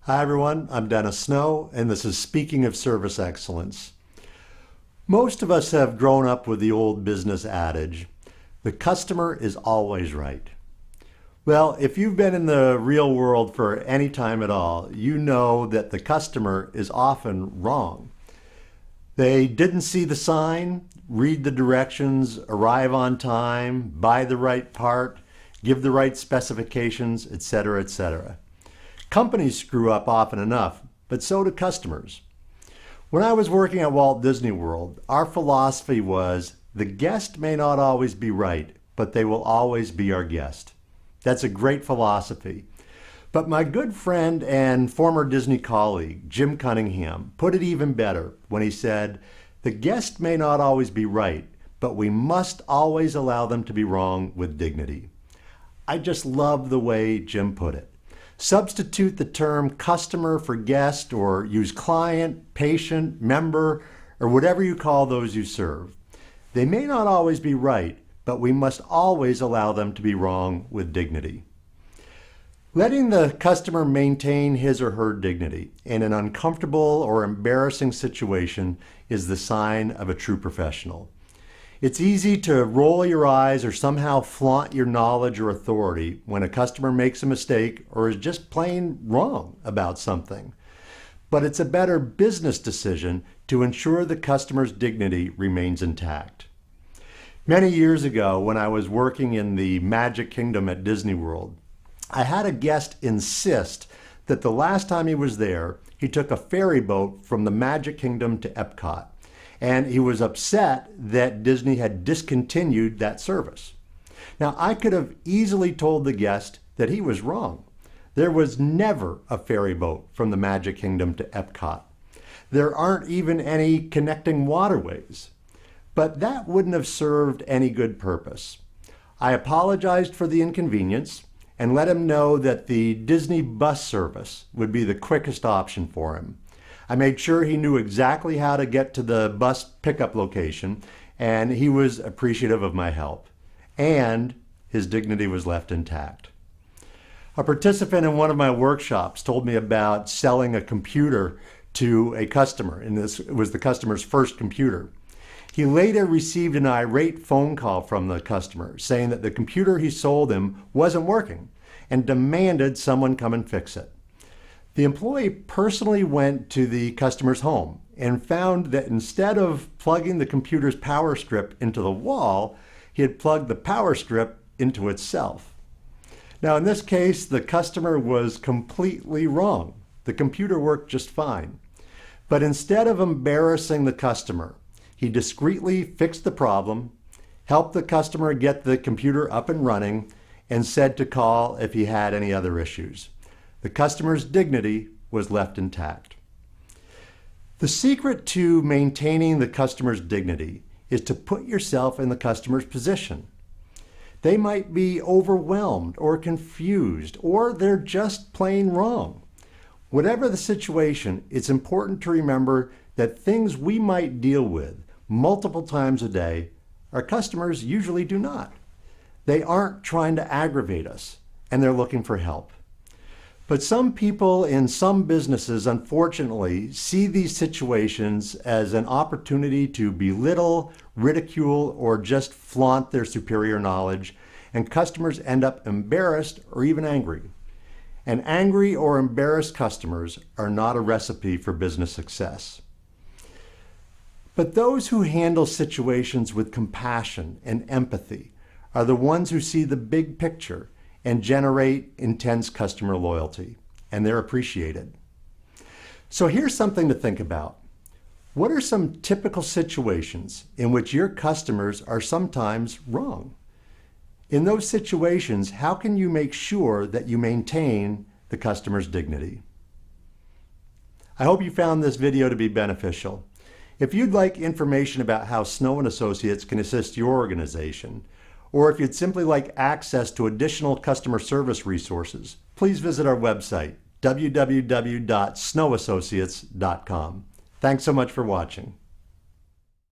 Hi everyone, I'm Dennis Snow, and this is Speaking of Service Excellence. Most of us have grown up with the old business adage, the customer is always right. Well, if you've been in the real world for any time at all, you know that the customer is often wrong. They didn't see the sign, read the directions, arrive on time, buy the right part, give the right specifications, etc., etc. Companies screw up often enough, but so do customers. When I was working at Walt Disney World, our philosophy was, the guest may not always be right, but they will always be our guest. That's a great philosophy. But my good friend and former Disney colleague, Jim Cunningham, put it even better when he said, the guest may not always be right, but we must always allow them to be wrong with dignity. I just love the way Jim put it. Substitute the term customer for guest, or use client, patient, member, or whatever you call those you serve. They may not always be right, but we must always allow them to be wrong with dignity. Letting the customer maintain his or her dignity in an uncomfortable or embarrassing situation is the sign of a true professional. It's easy to roll your eyes or somehow flaunt your knowledge or authority when a customer makes a mistake or is just plain wrong about something. But it's a better business decision to ensure the customer's dignity remains intact. Many years ago, when I was working in the Magic Kingdom at Disney World, I had a guest insist that the last time he was there, he took a ferry boat from the Magic Kingdom to Epcot. And he was upset that Disney had discontinued that service. Now, I could have easily told the guest that he was wrong. There was never a ferry boat from the Magic Kingdom to Epcot. There aren't even any connecting waterways. But that wouldn't have served any good purpose. I apologized for the inconvenience and let him know that the Disney bus service would be the quickest option for him. I made sure he knew exactly how to get to the bus pickup location, and he was appreciative of my help. And his dignity was left intact. A participant in one of my workshops told me about selling a computer to a customer, and this was the customer's first computer. He later received an irate phone call from the customer saying that the computer he sold him wasn't working and demanded someone come and fix it. The employee personally went to the customer's home and found that instead of plugging the computer's power strip into the wall, he had plugged the power strip into itself. Now, in this case, the customer was completely wrong. The computer worked just fine. But instead of embarrassing the customer, he discreetly fixed the problem, helped the customer get the computer up and running, and said to call if he had any other issues. The customer's dignity was left intact. The secret to maintaining the customer's dignity is to put yourself in the customer's position. They might be overwhelmed or confused, or they're just plain wrong. Whatever the situation, it's important to remember that things we might deal with multiple times a day, our customers usually do not. They aren't trying to aggravate us, and they're looking for help. But some people in some businesses, unfortunately, see these situations as an opportunity to belittle, ridicule, or just flaunt their superior knowledge, and customers end up embarrassed or even angry. And angry or embarrassed customers are not a recipe for business success. But those who handle situations with compassion and empathy are the ones who see the big picture and generate intense customer loyalty, and they're appreciated. So here's something to think about. What are some typical situations in which your customers are sometimes wrong? In those situations, how can you make sure that you maintain the customer's dignity? I hope you found this video to be beneficial. If you'd like information about how Snow & Associates can assist your organization, or if you'd simply like access to additional customer service resources, please visit our website, www.snowassociates.com. Thanks so much for watching.